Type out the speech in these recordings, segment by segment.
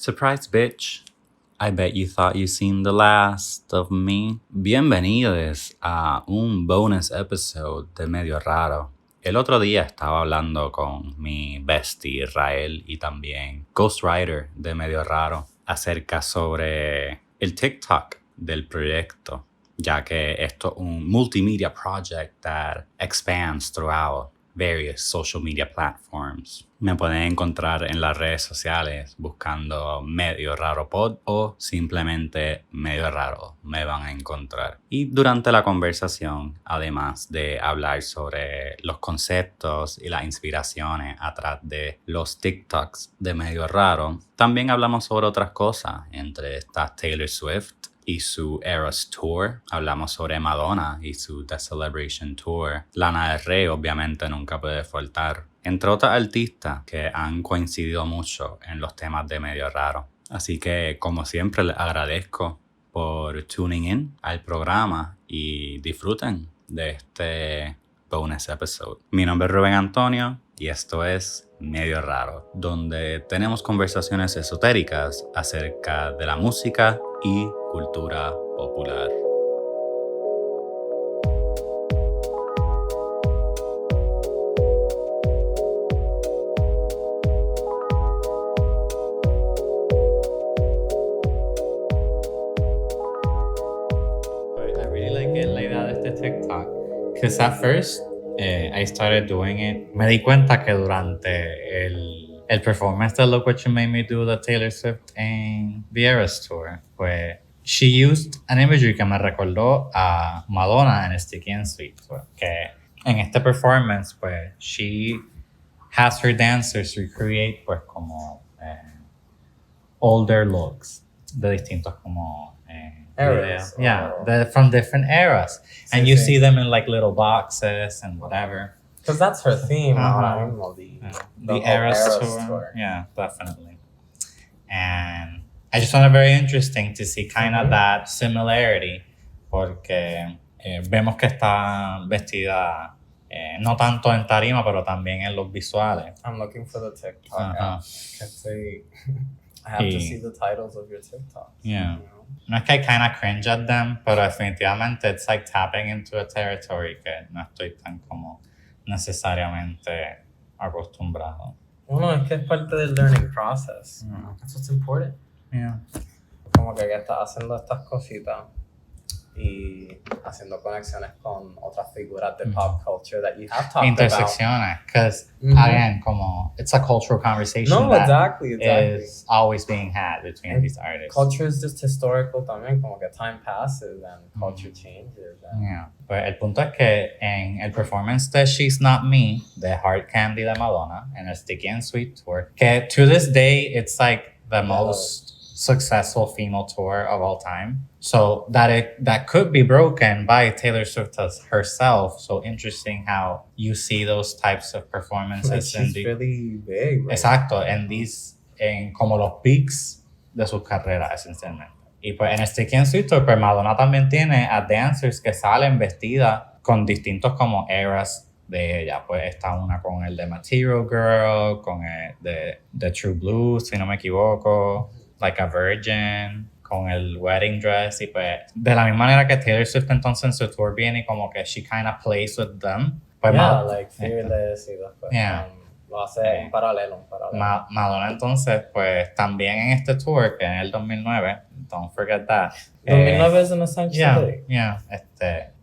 Surprise, bitch. I bet you thought you seen the last of me. Bienvenidos a un bonus episode de Medio Raro. El otro día estaba hablando con mi bestie Rael y también ghostwriter de Medio Raro acerca sobre el TikTok del proyecto, ya que esto es un multimedia project that expands throughout various social media platforms. Me pueden encontrar en las redes sociales buscando Medio Raro Pod o simplemente Medio Raro me van a encontrar. Y durante la conversación, además de hablar sobre los conceptos y las inspiraciones atrás de los TikToks de Medio Raro, también hablamos sobre otras cosas, entre estas Taylor Swift y su Eras Tour. Hablamos sobre Madonna y su The Celebration Tour. Lana del Rey obviamente nunca puede faltar. Entre otras artistas que han coincidido mucho en los temas de Medio Raro. Así que, como siempre, les agradezco por tuning in al programa y disfruten de este bonus episode. Mi nombre es Rubén Antonio y esto es Medio Raro, donde tenemos conversaciones esotéricas acerca de la música y cultura popular. I really like it, la idea de este TikTok, because at first I started doing it. Me di cuenta que durante el performance de Look What You Made Me Do de Taylor Swift en the Eras Tour, pues she used an imagery que me recordó a Madonna en Sticky and Sweet, pues, que en este performance pues she has her dancers recreate pues como older looks de distintos como eras. From different eras. And you see them in like little boxes and whatever. Because that's her theme, the Eras tour. Yeah, definitely. And I just found it very interesting to see kind of that similarity, porque vemos que está vestida no tanto en tarima, pero también en los visuales. I'm looking for the TikTok. I have to see the titles of your TikToks. Yeah. You know? No es que I kind of cringe at them, pero definitivamente it's like tapping into a territory que no estoy tan como necesariamente acostumbrado. Bueno, es que es parte del learning process. That's what's important. Yeah. Como que estás haciendo estas cositas y haciendo conexiones con otras figuras de pop culture that you have talked Intersecciones, because again, como it's a cultural conversation exactly. is always being had between and these artists. Culture is just historical también, como que time passes and culture changes. Yeah. Pues el punto es que en el performance de She's Not Me, de Hard Candy de Madonna, en el Sticky and Sweet tour, que to this day it's like the most successful female tour of all time. So that could be broken by Taylor Swift herself. So interesting how you see those types of performances. Like she's really big. Right? Exacto, en como los peaks de sus carreras, esencialmente. Y pues en Sticky and Sweet Tour, pues Madonna también tiene a dancers que salen vestidas con distintos como eras de ella. Pues está una con el de Material Girl, con el de True Blue, si no me equivoco, like a Virgin, con el wedding dress. Y pues de la misma manera que Taylor Swift entonces en su tour viene y como que she kind of plays with them. Pues like Fearless y después lo hace en paralelo. Madonna entonces pues también en este tour que en el 2009, don't forget that. 2009 is an essential day. Yeah,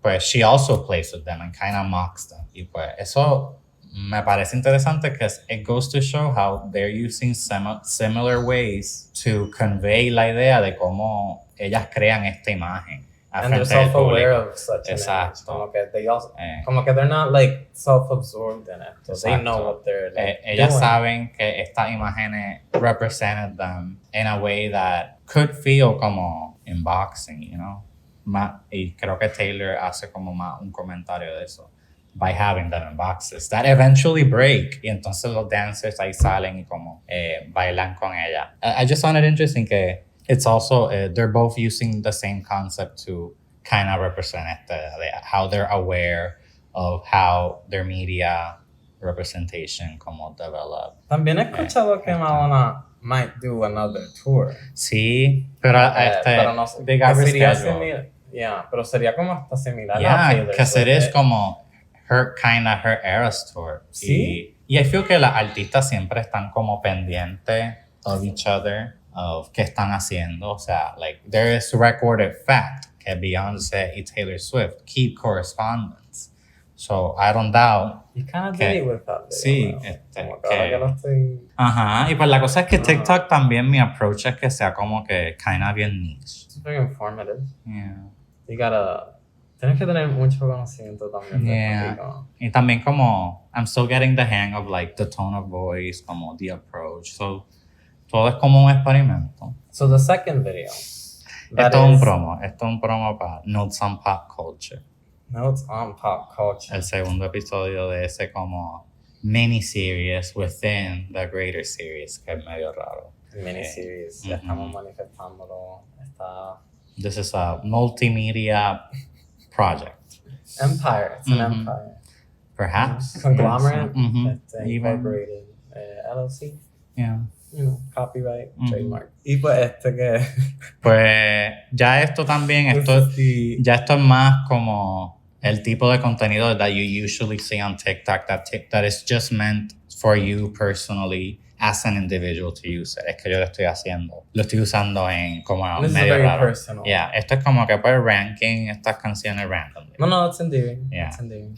pues she also plays with them and kind of mocks them. Y pues eso me parece interesante because it goes to show how they're using similar ways to convey la idea de cómo ellas crean esta imagen. And they're self-aware of such an image. Como que they're not like self-absorbed in it. So they know what they're ellas doing. saben que estas imágenes represented them in a way that could feel como unboxing, you know? Y creo que Taylor hace como más un comentario de eso. By having them in boxes that eventually break. Y entonces los dancers ahí salen y como bailan con ella. I just found it interesting que it's also, they're both using the same concept to kind of represent how they're aware of how their media representation como develop. También he escuchado que Madonna might do another tour. Sí, pero pero no sé, they got que sería rescheduled. similar. Yeah, pero sería como hasta similar a Yeah, Taylor because it Swift. is como her Eras tour. Sí. Y I feel que las artistas siempre están como pendientes of each other, of qué están haciendo. O sea, like, there is recorded fact que Beyoncé y Taylor Swift keep correspondence. So, I don't doubt. You kind of que- did it with that video, sí, ¿no? Como que que- ahora que lo estoy... Ajá, y pues la cosa es que TikTok también mi approach es que sea como que kind of bien niche. It's very informative. Yeah. You gotta... Tienes que tener mucho conocimiento también de Yeah. México. Y también como I'm still getting the hang of like the tone of voice, como the approach. So, todo es como un experimento. So the second video. that Esto es is un promo para Notes on Pop Culture. Notes on Pop Culture. El segundo episodio de ese como mini-series within the greater series, que es medio raro. Miniseries. Ya estamos manifestándolo. Está... This is a multimedia project. Empire. It's an empire. Perhaps. Conglomerate. Mhm. Even. Incorporated. LLC. Yeah. You know, copyright, trademark. Y pues que... Pues ya esto también, ya esto es más como el tipo de contenido that you usually see on TikTok that is just meant for you personally as an individual to use it. Es que yo lo estoy usando en como This is medio very raro. personal. Yeah, esto es como que pues ranking estas canciones randomly. No, it's endearing. Yeah. It's endearing.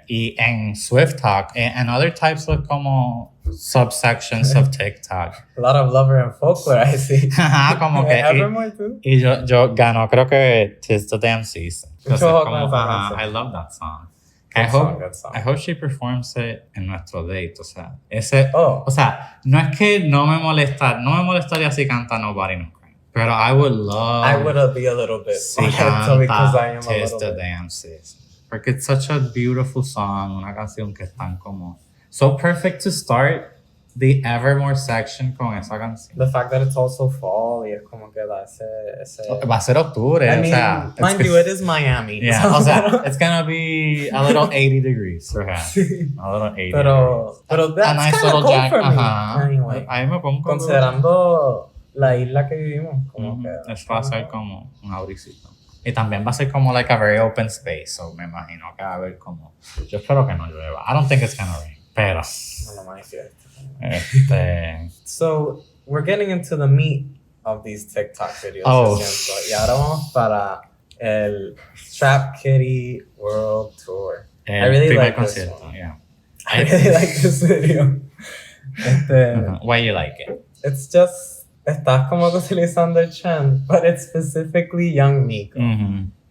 Y en Swift Talk and other types of como subsections of TikTok. A lot of lover and folklore, I see. Como que Evermore too. y yo ganó, creo que Tis the Damn Season. Mucho Entonces, ojo como, con esa canción. I love that song. Good song. I hope she performs it en nuestro date. O sea, o sea, no es que no me molestaría si canta Nobody No Cry. Pero I would be a little bit si because I am canta a Tis little the bit. Damn Season. Porque it's such a beautiful song, una canción que es tan como so perfect to start the Evermore section con esa canción. The fact that it's also fall y es como que da ese... Va a ser octubre, I o mean, sea... mind you, it is Miami. Yeah, so- o sea, it's gonna be a little 80 degrees, perhaps. A little 80 degrees. Pero that's A nice kind of little cool jack, for me. ajá. Anyway, Ahí me pongo... considerando la isla que vivimos, como que... Es va a ser como un abricito. Y también va a ser como like a very open space, so me imagino que va a haber como... Yo espero que no llueva. I don't think it's gonna rain, pero... No lo manifiesto. So, we're getting into the meat of these TikTok videos. Oh. yo siento. Y ahora vamos para el Trap Kitty World Tour. I really primer like this concierto, one. yeah. I really like this video. Why you like it? It's just, estás como que utilizando el trend, but it's specifically young Nico.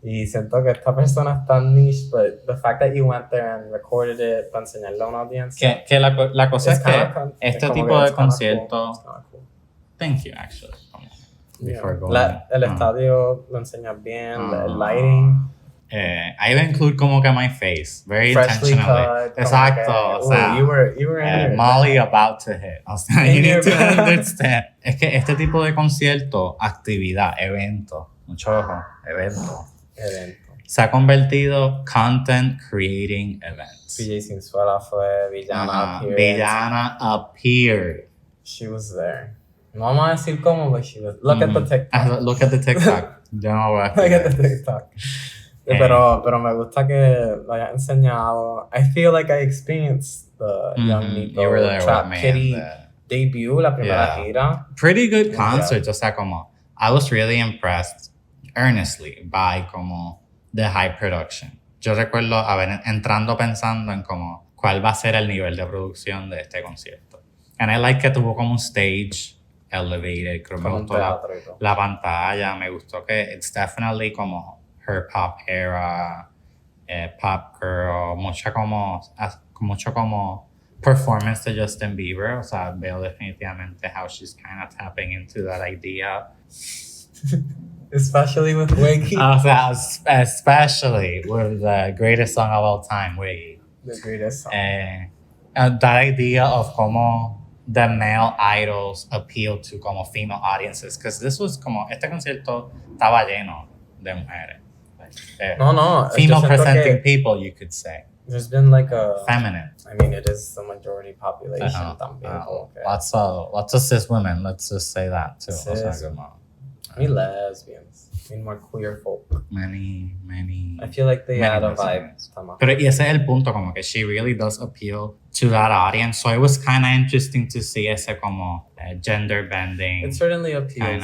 Y siento que esta persona es tan niche, but the fact that you went there and recorded it para enseñarle a una audiencia. Que la cosa es que este tipo de concierto... Cool. Thank you, actually. Before going. El estadio lo enseñas bien, el lighting. I even include como que my face, very Freshly intentionally. cut. Exacto, o sea, you were in Molly about to hit. O sea, you need to understand. Es que este tipo de concierto, actividad, evento, mucho ojo, evento, se ha convertido content creating events. PJ Sinzuela fue, Villana appeared. Villana appeared. She was there. No vamos a decir cómo, but she was. Look at the TikTok. Look at the TikTok. Yo no voy a Look at the TikTok. Pero me gusta que lo hayas enseñado. I feel like I experienced the Young Nico You were there Trap with me Kitty debut, la primera gira. Pretty good concert. O sea, como, I was really impressed, earnestly, by como the high production. Yo recuerdo entrando pensando en como cuál va a ser el nivel de producción de este concierto. And I like que tuvo como un stage elevated, creo que me gustó la pantalla, me gustó que it's definitely como her pop era, pop girl, mucho como performance de Justin Bieber, o sea, veo definitivamente how she's kind of tapping into that idea. Especially with Wiggy. O sea, especially with the greatest song of all time, Wiggy. The greatest song. That idea of como the male idols appeal to como female audiences, because this was como, este concierto estaba lleno de mujeres. No. Female presenting people, you could say. there's been like a feminine. I mean, it is the majority population también. Lots of cis women, let's just say that too. Cis. O sea, como, I mean, lesbians. I mean, more queer folk. Many. I feel like they add a vibe. Pero y ese es el punto, como que she really does appeal to that audience. So it was kind of interesting to see ese como gender bending. It certainly appeals.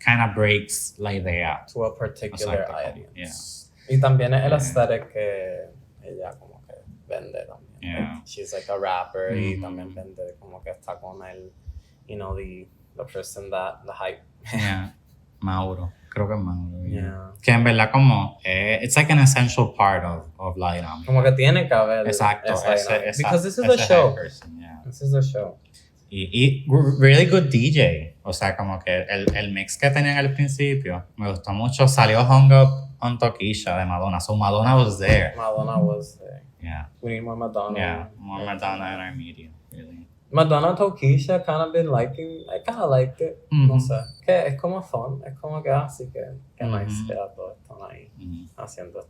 Kind of breaks la idea. To a particular audience. Yeah. Y también es el aesthetic que ella como que vende también. Yeah. Like, she's like a rapper y también vende como que está con el, you know, the person that, the hype. Yeah. Mauro. Creo que es Mauro. Yeah. Que en verdad como, it's like an essential part of la dinámica. Como que tiene que haber. Exacto. Because this is a show. Yeah. This is a show. Y really good DJ. O sea, como que el mix que tenían al principio me gustó mucho. Salió Hung Up on Toquisha de Madonna. So Madonna was there. Madonna was there. Yeah. We need more Madonna. Yeah, more Madonna in our media, really. Madonna Toquisha kind of been liking. I kind of liked it. No sé. Que es como fun. Es como que así que nice que todos están ahí haciendo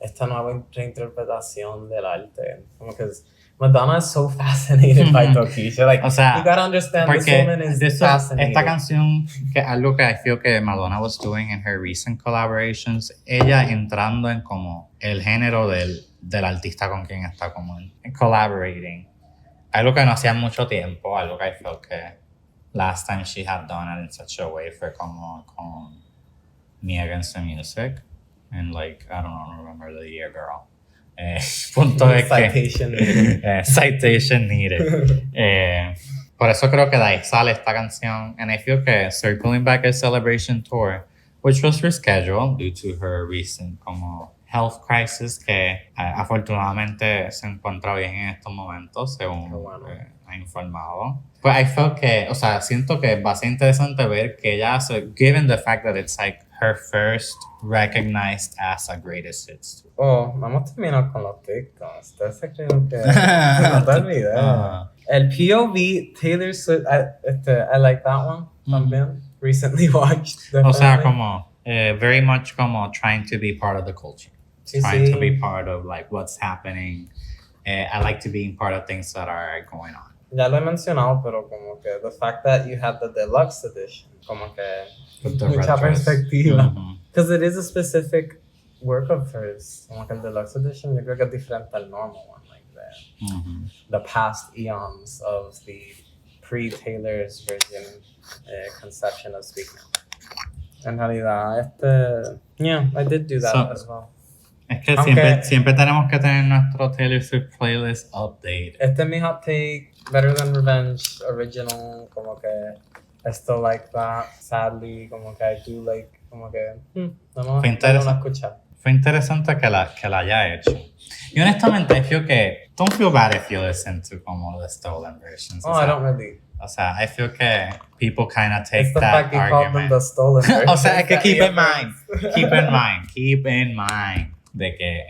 esta nueva reinterpretación del arte. Como que Madonna is so fascinated by Toquisha. Like, o sea, you gotta understand this woman is fascinated. Esta canción, que algo que I feel que Madonna was doing in her recent collaborations, ella entrando en como el género del artista con quien está como en collaborating. Algo que no hacía mucho tiempo, algo que I felt que last time she had done it in such a way fue como con Me Against the Music. And like, I don't remember the year, girl. Punto es Citation que citation needed. Por eso creo que de ahí sale esta canción. And I feel que Circling Back a Celebration Tour, which was rescheduled due to her recent como health crisis, que afortunadamente se encuentra bien en estos momentos, según ha informado. Pues I felt que, o sea, siento que va a ser interesante ver que ella hace, given the fact that it's like her first recognized as a greatest hits tour. Oh, vamos a terminar con los TikToks. Ustedes se creen que no te olvides. El POV Taylor Swift, I like that one también. Recently watched. O sea, como very much como trying to be part of the culture. Trying to be part of like what's happening. I like to be part of things that are going on. Ya lo he mencionado, pero como que the fact that you had the deluxe edition, como que mucha perspectiva. Because it is a specific work of hers. Como que el deluxe edition yo creo que es diferente al normal one, like the past eons of the pre-Taylor's version conception of Speak Now. En realidad, yeah, I did do that as well. Es que siempre tenemos que tener nuestro Taylor Swift playlist update. Este es mi hot take, Better Than Revenge, original, como que I still like that, sadly, como que I do like, como que no escuchar. Fue interesante que la haya hecho. Y honestamente, I feel que, don't feel bad if you listen to como the stolen versions. I don't really. O sea, I feel que people kind of take it's that argument. It's the fact you called them the stolen versions. O sea, es que keep in mind de que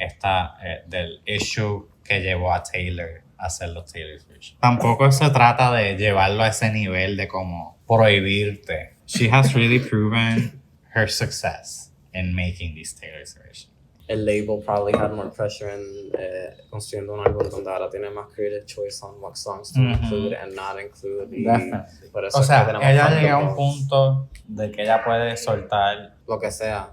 del issue que llevó a Taylor a hacer los Taylor's versions. Tampoco se trata de llevarlo a ese nivel de como prohibirte. She has really proven her success in making these Taylor's versions. El label probably had more pressure in construyendo un álbum donde ahora tiene más creative choice on what songs to include and not include. Definitely. O sea, ella llega a un punto de que ella puede soltar lo que sea.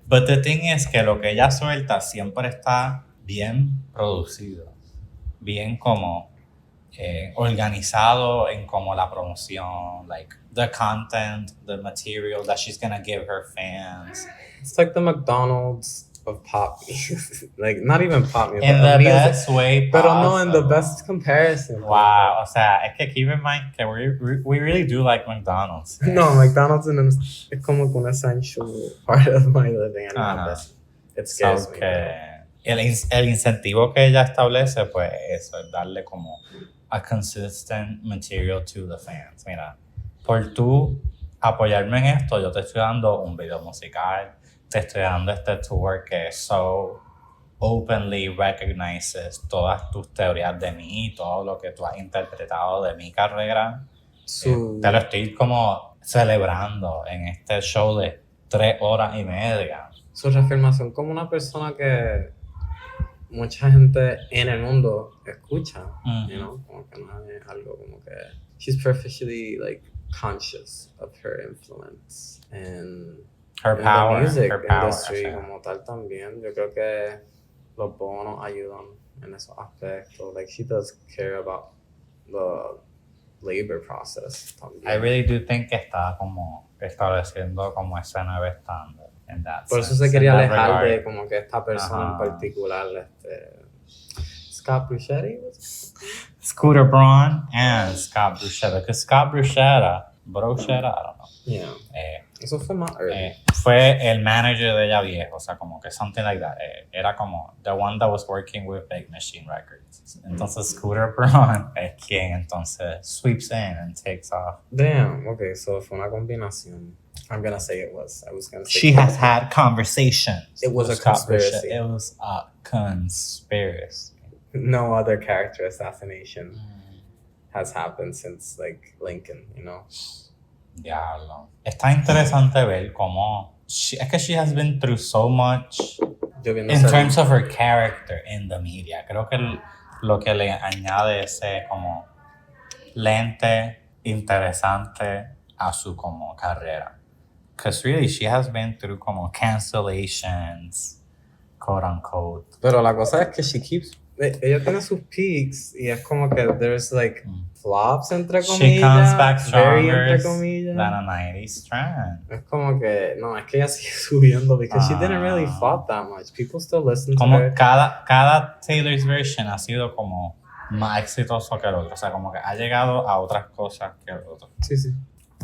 But the thing is que lo que ella suelta siempre está bien producido, bien como organizado en como la promoción, like the content, the material that she's gonna give her fans. It's like the McDonald's of pop music. Like, not even pop music. In the best way possible. Pero no in the best comparison. Wow, o sea, es que keep in mind que we really do like McDonald's. Right? No, McDonald's es como un essential part of my living. It scares me. El incentivo que ella establece, pues eso, es darle como a consistent material to the fans. Mira, por tú apoyarme en esto, yo te estoy dando un video musical, te estoy dando este tour que so openly recognizes todas tus teorías de mí, todo lo que tú has interpretado de mi carrera. Te lo estoy como celebrando en este show de 3 horas y media. Su reafirmación como una persona que mucha gente en el mundo escucha, Mm-hmm. you know, como que no es algo como que she's perfectly like conscious of her influence and Her power, the music her power, industry o sea. como tal también. Yo creo que los bonos ayudan en esos aspectos. Like she does care about the labor process también. I really do think que está como estableciendo como ese nuevo estándar en that Por eso sense, se quería in that alejar regard. de como que esta persona en particular, Scott Bruschetti. Scooter Braun and Scott Bruschetta, because Scott Bruschetta, I don't know. Yeah. Eso fue más early. Fue el manager de ella viejo, o sea, como que something like that. Era como the one that was working with Big Machine Records. Entonces Scooter Braun es quien entonces sweeps in and takes off. Damn, okay, so fue una combinación. I'm gonna say it was. I was gonna say she has had conversations. It was a conspiracy. It was a conspiracy. No other character assassination has happened since like Lincoln, you know. Diablo. Está interesante ver cómo es que she has been through so much in terms of her character in the media. Creo que lo que le añade ese como lente interesante a su como carrera. Because really she has been through como cancellations, quote unquote. Pero la cosa es que ella tiene sus peaks y es como que there's like flops entre comillas. She comes back stronger than a 90s trend. Es como que, no, es que ella sigue subiendo because she didn't really flop that much. People still listen to her. Cada Taylor's version ha sido como más exitoso que el otro. O sea, como que ha llegado a otras cosas que el otro. Sí, sí.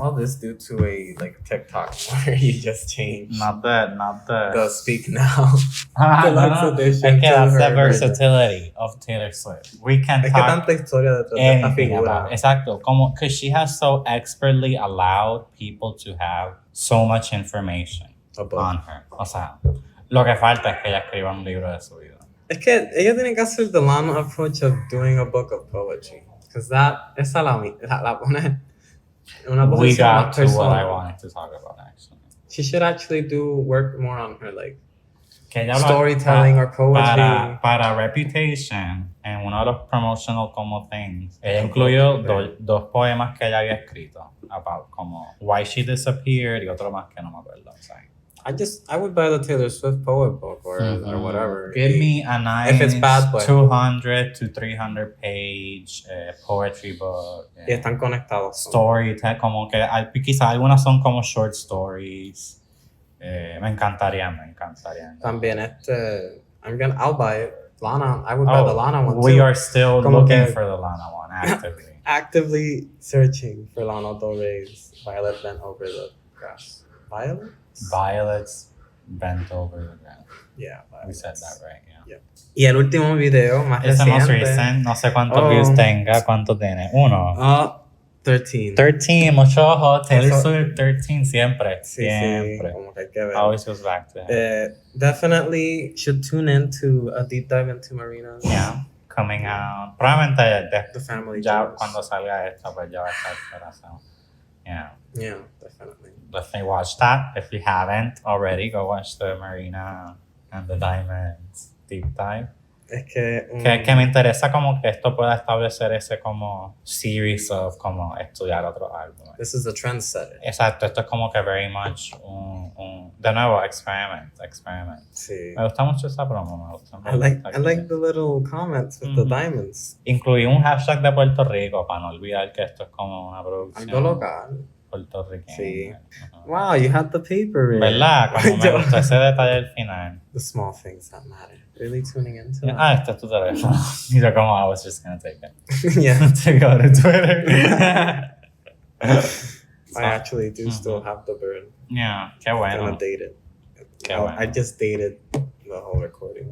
All this due to a like TikTok where you just change. Not the speak now. No. Es que that's the versatility of Taylor Swift. We can talk. Es que tanta historia detrás de esta figura. Exacto, como because she has so expertly allowed people to have so much information on her. O sea, lo que falta es que ella escriba un libro de su vida. Es que ella tiene que hacer the Lana approach of doing a book of poetry, because esa la pone. We got to what I wanted to talk about, actually. She should actually work more on her, like, storytelling or poetry. Para Reputation, en uno de los promotional como things, ella incluyó dos poemas que ella había escrito about como Why She Disappeared y otro más que no me acuerdo. I would buy the Taylor Swift poet book or whatever. Give me a nice if it's bad, 200 to 300 page poetry book. Y están conectados. Story, como que quizás algunas son como short stories. Me encantaría. También I'll buy it. Lana, I would buy the Lana one too. We are still looking for the Lana one actively. Actively searching for Lana Del Rey's Violet Bent Over the Grass. Violets bent over the ground. Yeah, we said that right. Yeah. Y el último video más reciente. Most recent, no sé cuántos views tenga, cuánto tiene. 1. 13. 13, mucho ojo. Taylor Swift 13 siempre. Sí, como que hay que ver. Always goes back to him. Definitely should tune in to a deep dive into Marina. Yeah, coming out. Probablemente The Family ya Jewels. cuando salga esto, pues ya va a estar fuera. Yeah, definitely. Definitely watch that. If you haven't already, go watch the Marina and the Diamonds deep dive. Es que me interesa como que esto pueda establecer ese como series of como estudiar otros álbumes. This is a trendsetter. Exacto, esto es como que very much de nuevo experiment. Sí. Me gusta mucho esa promo, me gusta. I like the little comments with the diamonds. Incluí un hashtag de Puerto Rico para no olvidar que esto es como una producción. Algo local. Puertorriqueño. Sí. Wow, you had the paper. ¿Verdad? Como me gustó ese detalle al final. The small things that matter. Really tuning into it. Este es tu teléfono. Mira cómo I was just gonna take it. Yeah. To go to Twitter. I actually do still have the bird. Yeah, qué bueno. I'm gonna date it. Qué bueno. I just dated the whole recording.